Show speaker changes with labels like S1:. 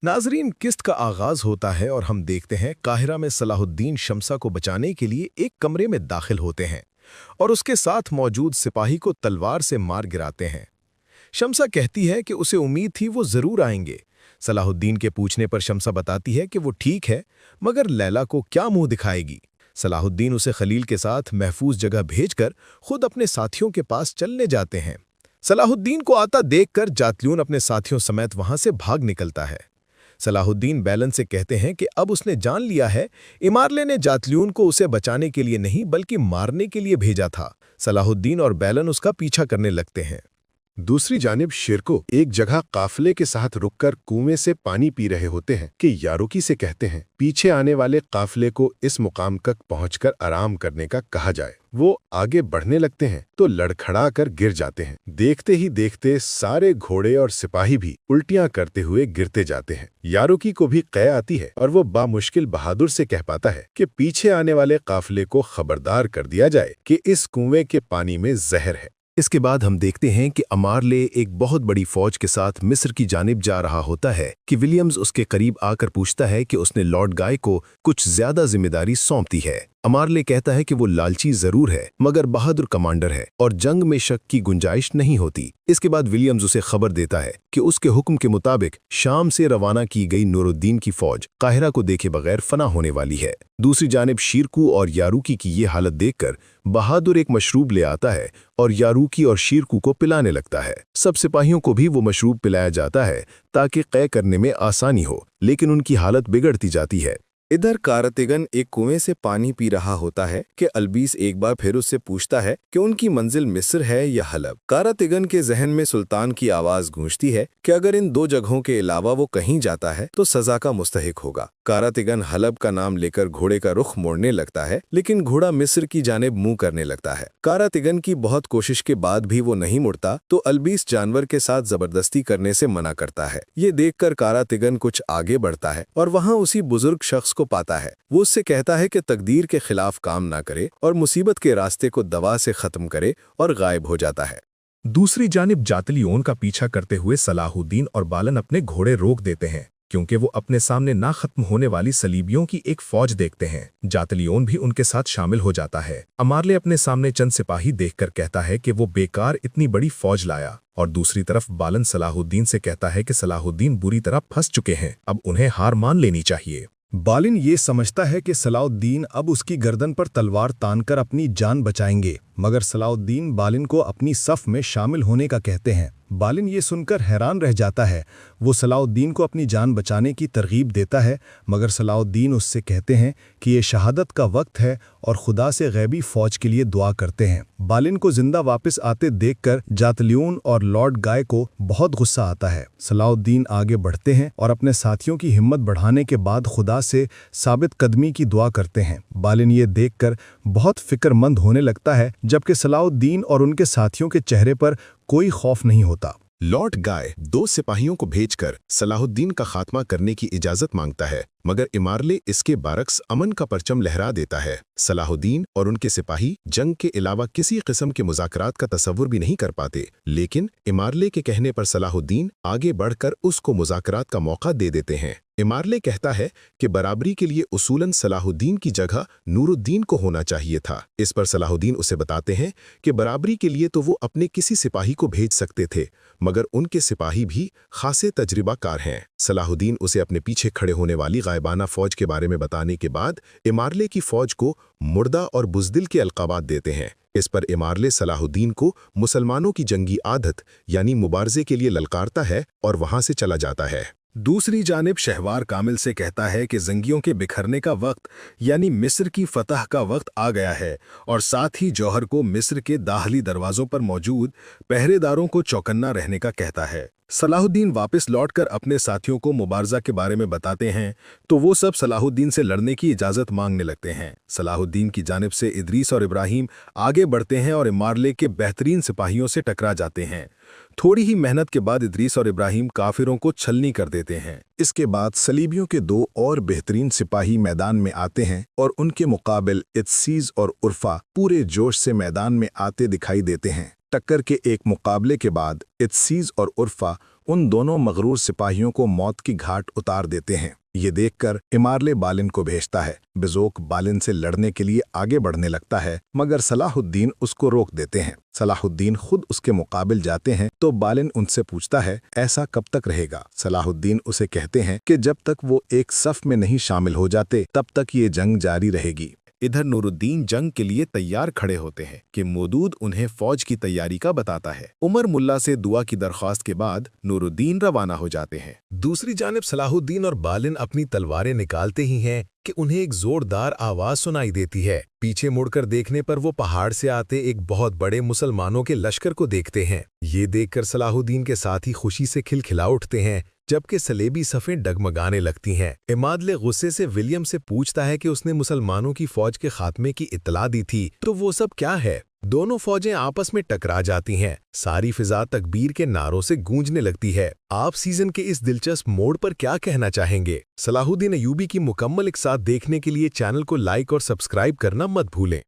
S1: नाजरीन, किस्त का आगाज होता है और हम देखते हैं काहिरा में सलाहुद्दीन शमसा को बचाने के लिए एक कमरे में दाखिल होते हैं और उसके साथ मौजूद सिपाही को तलवार से मार गिराते हैं। शमसा कहती है कि उसे उम्मीद थी वो जरूर आएंगे। सलाहुद्दीन के पूछने पर शमसा बताती है कि वो ठीक है, मगर लैला को क्या मुंह दिखाएगी। सलाहुद्दीन उसे खलील के साथ महफूज जगह भेजकर खुद अपने साथियों के पास चलने जाते हैं। सलाहुद्दीन को आता देखकर जातलून अपने साथियों समेत वहां से भाग निकलता है। सलाहुद्दीन बैलन से कहते हैं कि अब उसने जान लिया है, इमारले ने जातलून को उसे बचाने के लिए नहीं बल्कि मारने के लिए भेजा था। सलाहुद्दीन और बैलन उसका पीछा करने लगते हैं।
S2: दूसरी जानिब शिरको एक जगह काफले के साथ रुककर कुएं से पानी पी रहे होते हैं कि यारुकी से कहते हैं पीछे आने वाले काफले को इस मुकाम तक पहुंचकर आराम करने का कहा जाए। वो आगे बढ़ने लगते हैं तो लड़खड़ा कर गिर जाते हैं। देखते ही देखते सारे घोड़े और सिपाही भी उल्टियां करते हुए गिरते जाते हैं। यारुकी को भी कै आती है और वो बामुश्किल बहादुर से कह पाता है कि पीछे आने वाले काफले को खबरदार कर दिया जाए कि इस कुएं के पानी में जहर है।
S1: इसके बाद हम देखते हैं कि अमारले एक बहुत बड़ी फौज के साथ मिस्र की जानिब जा रहा होता है कि विलियम्स उसके करीब आकर पूछता है कि उसने लॉर्ड गाय को कुछ ज्यादा जिम्मेदारी सौंप दी है। अमारले कहता है कि वो लालची जरूर है मगर बहादुर कमांडर है और जंग में शक की गुंजाइश नहीं होती। इसके बाद विलियम्स उसे खबर देता है कि उसके हुक्म के मुताबिक शाम से रवाना की गई नूरुद्दीन की फौज काहिरा को देखे बगैर फना होने वाली है। दूसरी जानिब शीरकू और यारूकी की ये हालत देखकर बहादुर एक मशरूब ले आता है और यारूकी और शीरकू को पिलाने लगता है। सब सिपाहियों को भी वो मशरूब पिलाया जाता है ताकि कै करने में आसानी हो, लेकिन उनकी हालत बिगड़ती जाती है।
S3: इधर कारतिगन एक कुएं से पानी पी रहा होता है कि अल्बीस एक बार फिर उससे पूछता है कि उनकी मंजिल मिस्र है या हलब। कारतिगन के जहन में सुल्तान की आवाज गूंजती है कि अगर इन दो जगहों के अलावा वो कहीं जाता है तो सजा का मुस्तहिक होगा। कारतिगन हलब का नाम लेकर घोड़े का रुख मोड़ने लगता है, लेकिन घोड़ा मिस्र की जानिब मुंह करने लगता है। कारतिगन की बहुत कोशिश के बाद भी वो नहीं मुड़ता तो अल्बीस जानवर के साथ जबरदस्ती करने से मना करता है। ये देखकर कारतिगन कुछ आगे बढ़ता है और वहाँ उसी बुजुर्ग शख्स को पाता है। वो उससे कहता है कि तकदीर के खिलाफ काम ना करे और मुसीबत के रास्ते को दवा से खत्म करे और गायब हो जाता है।
S4: दूसरी जानिब जातलियोन का पीछा करते हुए सलाहुद्दीन और बालन अपने घोड़े रोक देते हैं क्योंकि वो अपने सामने ना खत्म होने वाली सलीबियों की एक फौज देखते हैं। जातलियोन भी उनके साथ शामिल हो जाता है। अमारले अपने सामने चंद सिपाही देखकर कहता है कि वो बेकार इतनी बड़ी फौज लाया और दूसरी तरफ बालन सलाहुद्दीन से कहता है कि सलाहुद्दीन बुरी तरह फंस चुके हैं, अब उन्हें हार मान लेनी चाहिए।
S1: बालिन ये समझता है कि सलाहुद्दीन अब उसकी गर्दन पर तलवार तानकर अपनी जान बचाएंगे, मगर सलाहुद्दीन बालिन को अपनी सफ में शामिल होने का कहते हैं। बालिन ये सुनकर हैरान रह जाता है। वो सलाहुद्दीन को अपनी जान बचाने की तरगीब देता है, मगर सलाहुद्दीन उससे कहते हैं कि ये शहादत का वक्त है और खुदा से गैबी फौज के लिए दुआ करते हैं। बालिन को जिंदा वापस आते देखकर जातलियून और लॉर्ड गाय को बहुत गुस्सा आता है। सलाहुद्दीन आगे बढ़ते हैं और अपने साथियों की हिम्मत बढ़ाने के बाद खुदा से साबित कदमी की दुआ करते हैं। बालिन ये देखकर बहुत फिक्रमंद होने लगता है, जबकि सलाहुद्दीन और उनके साथियों के चेहरे पर कोई खौफ नहीं होता।
S2: लॉर्ड गाय दो सिपाहियों को भेजकर सलाहुद्दीन का खात्मा करने की इजाजत मांगता है, मगर इमारले इसके बारक्स अमन का परचम लहरा देता है। सलाहुद्दीन और उनके सिपाही जंग के अलावा किसी किस्म के मुज़ाकरात का तसव्वुर भी नहीं कर पाते, लेकिन इमारले के कहने पर सलाहुद्दीन आगे बढ़कर उसको मुज़ाकरात का मौका दे देते हैं। इमारले कहता है कि बराबरी के लिए उसूलन सलाहुद्दीन की जगह नूरुद्दीन को होना चाहिए था। इस पर सलाहुद्दीन उसे बताते हैं कि बराबरी के लिए तो वो अपने किसी सिपाही को भेज सकते थे, मगर उनके सिपाही भी खासे तजर्बाकार हैं। सलाहुद्दीन उसे अपने पीछे खड़े होने वाली गायबाना फौज के बारे में बताने के बाद इमारले की फौज को मुर्दा और बुज़दिल के अलक़ाबात देते हैं। इस पर इमारले सलाहुद्दीन को मुसलमानों की जंगी आदत यानी मुबारजे के लिए ललकारता है और वहां से चला जाता है।
S1: दूसरी जानिब शहवार कामिल से कहता है कि जंगियों के बिखरने का वक्त यानी मिस्र की फतह का वक्त आ गया है और साथ ही जौहर को मिस्र के दाखिली दरवाज़ों पर मौजूद पहरेदारों को चौकन्ना रहने का कहता है। सलाहुद्दीन वापस लौटकर अपने साथियों को मुबारजा के बारे में बताते हैं तो वो सब सलाहुद्दीन से लड़ने की इजाज़त मांगने लगते हैं। सलाहुद्दीन की जानिब से इदरीस और इब्राहिम आगे बढ़ते हैं और इमारले के बेहतरीन सिपाहियों से टकरा जाते हैं। थोड़ी ही मेहनत के बाद इदरीस और इब्राहिम काफिरों को छलनी कर देते हैं।
S2: इसके बाद सलीबियों के दो और बेहतरीन सिपाही मैदान में आते हैं और उनके मुकाबिल इत्सीज और उर्फा पूरे जोश से मैदान में आते दिखाई देते हैं। टक्कर के एक मुकाबले के बाद इत्सीज और उर्फा उन दोनों मगरूर सिपाहियों को मौत की घाट उतार देते हैं। ये देखकर इमारले बालिन को भेजता है। बिजोक बालिन से लड़ने के लिए आगे बढ़ने लगता है, मगर सलाहुद्दीन उसको रोक देते हैं। सलाहुद्दीन खुद उसके मुकाबिल जाते हैं तो बालिन उनसे पूछता है, ऐसा कब तक रहेगा? सलाहुद्दीन उसे कहते हैं कि जब तक वो एक सफ में नहीं शामिल हो जाते तब तक ये जंग जारी रहेगी।
S3: इधर नूरुद्दीन जंग के लिए तैयार खड़े होते हैं कि मौदूद उन्हें फौज की तैयारी का बताता है। उमर मुल्ला से दुआ की दरख्वास्त के बाद नूरुद्दीन रवाना हो जाते हैं।
S1: दूसरी जानिब सलाहुद्दीन और बालिन अपनी तलवारें निकालते ही हैं कि उन्हें एक जोरदार आवाज सुनाई देती है। पीछे मुड़कर देखने पर वो पहाड़ से आते एक बहुत बड़े मुसलमानों के लश्कर को देखते हैं। ये देखकर सलाहुद्दीन के साथी खुशी से खिलखिला उठते हैं, जबकि सलेबी सफ़ें डगमगाने लगती हैं। इमादले गुस्से से विलियम से पूछता है कि उसने मुसलमानों की फौज के खात्मे की इत्तला दी थी, तो वो सब क्या है? दोनों फौजें आपस में टकरा जाती हैं। सारी फिजा तकबीर के नारों से गूंजने लगती है। आप सीजन के इस दिलचस्प मोड़ पर क्या कहना चाहेंगे? सलाहुद्दीन अय्यूबी की मुकम्मल एक साथ देखने के लिए चैनल को लाइक और सब्सक्राइब करना मत भूलें।